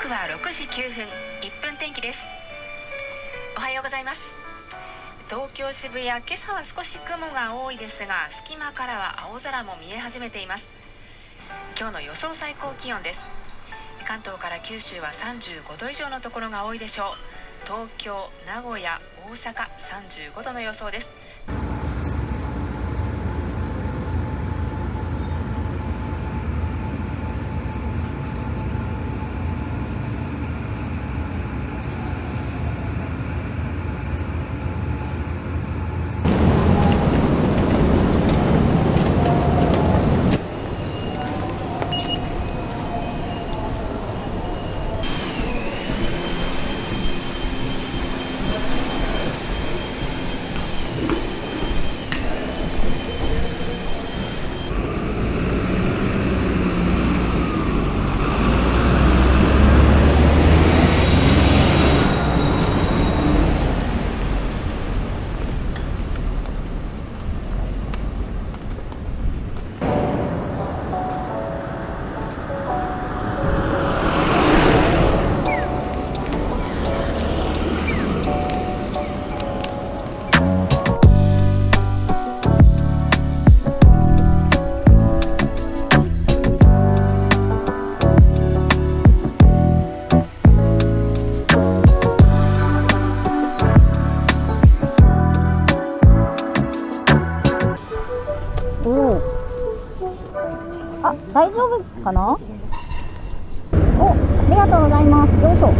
は6時9分、1分天気です。おはようございます。東京渋谷、今朝は少し雲が多いですが、隙間からは青空も見え始めています。今日の予想最高気温です。関東から九州は35度以上のところが多いでしょう。東京、名古屋、大阪35度の予想です。大丈夫かな？お、ありがとうございます。よいしょ。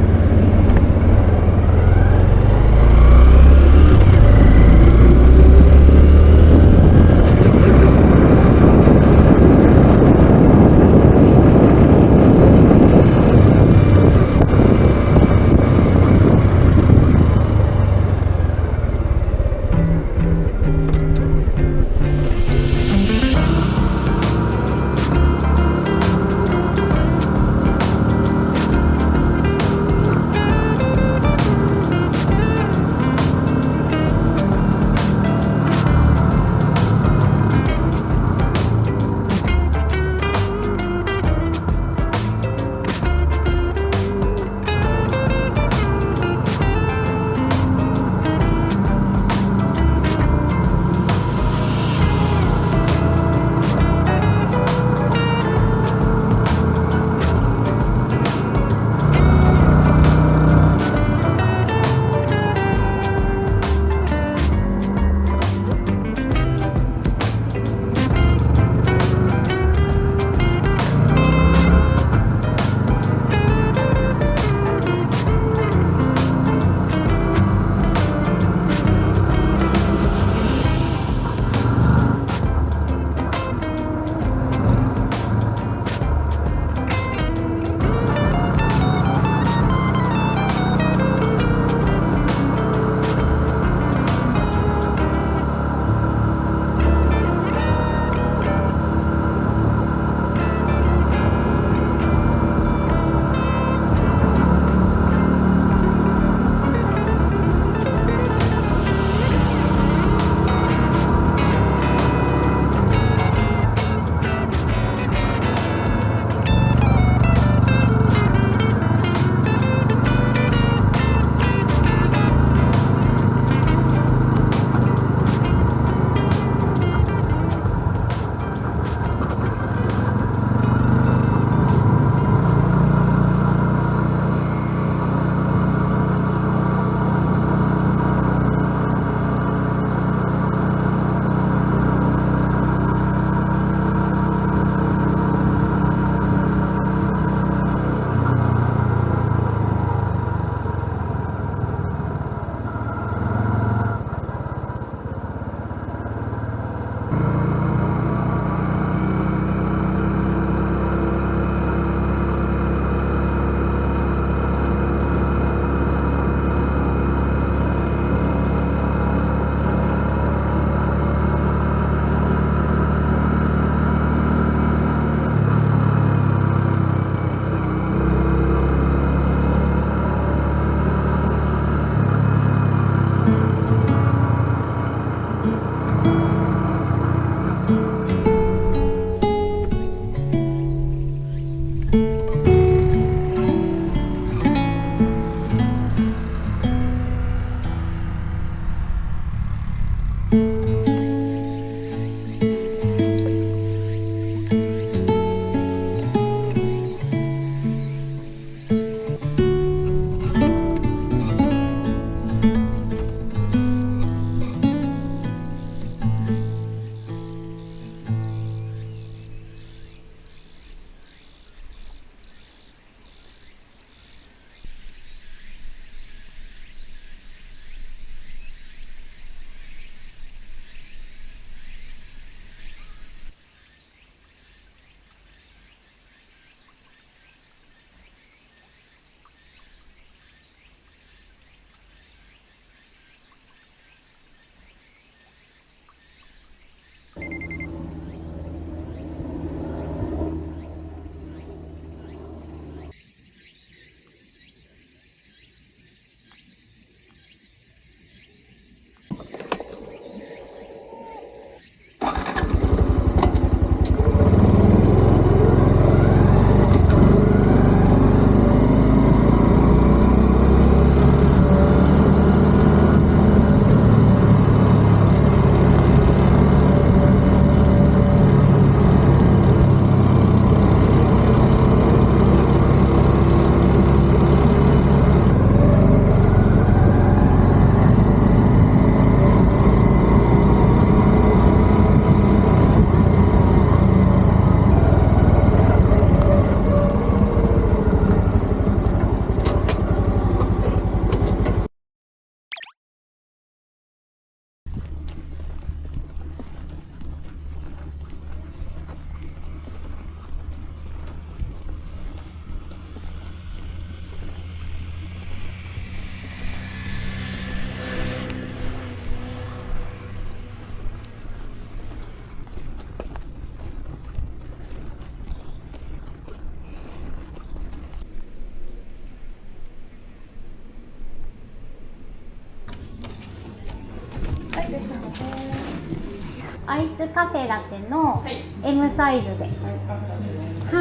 アイスカフェラテの M サイズで。は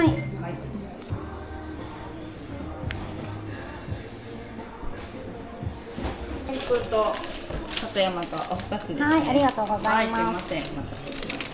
い。天空と里山とお二つです、ね。はい、ありがとうございます。はい、すいません。お待たせしました。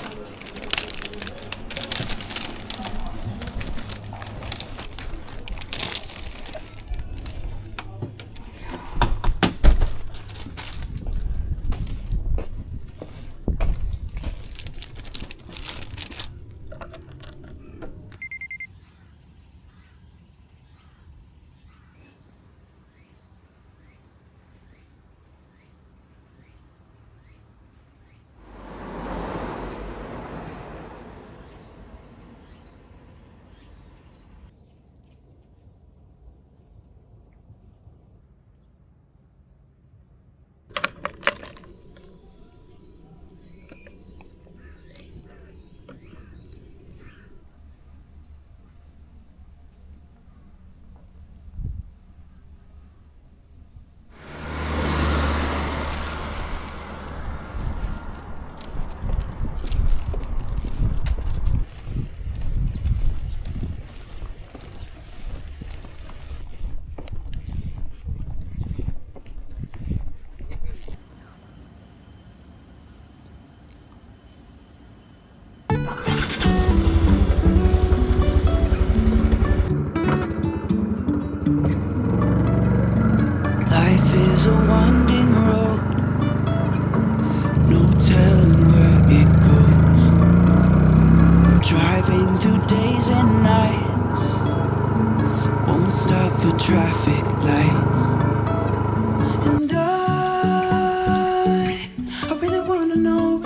Life is a winding road, no telling where it goes. Driving through days and nights, won't stop for traffic lights. And I really wanna know,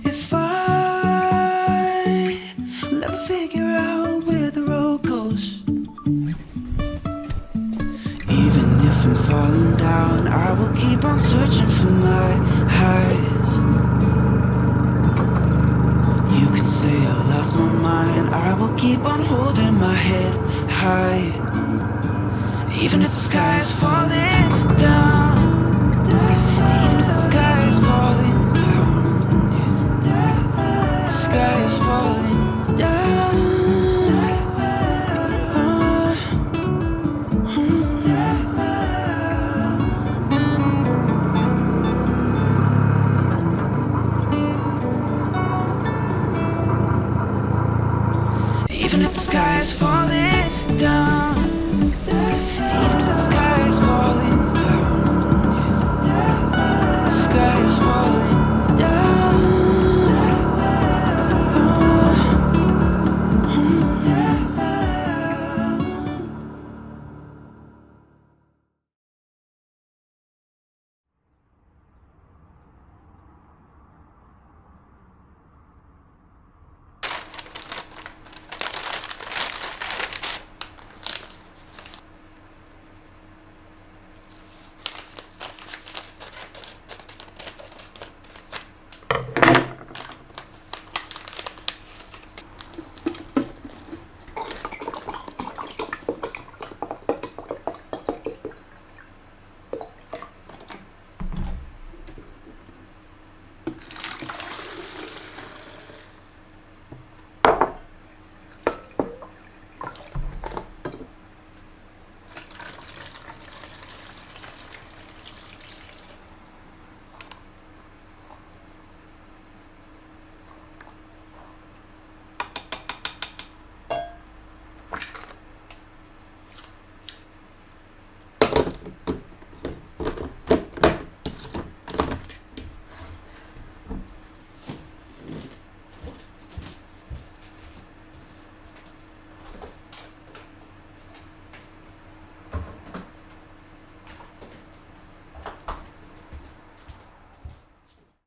if I will ever figure out where the road goes. Even if I'm falling down, I will keep on searching for my highs. You can say I lost my mind, I will keep on holding my head high. Even if the sky is falling down, even if the sky is falling down, the sky is falling down. Even if the sky is falling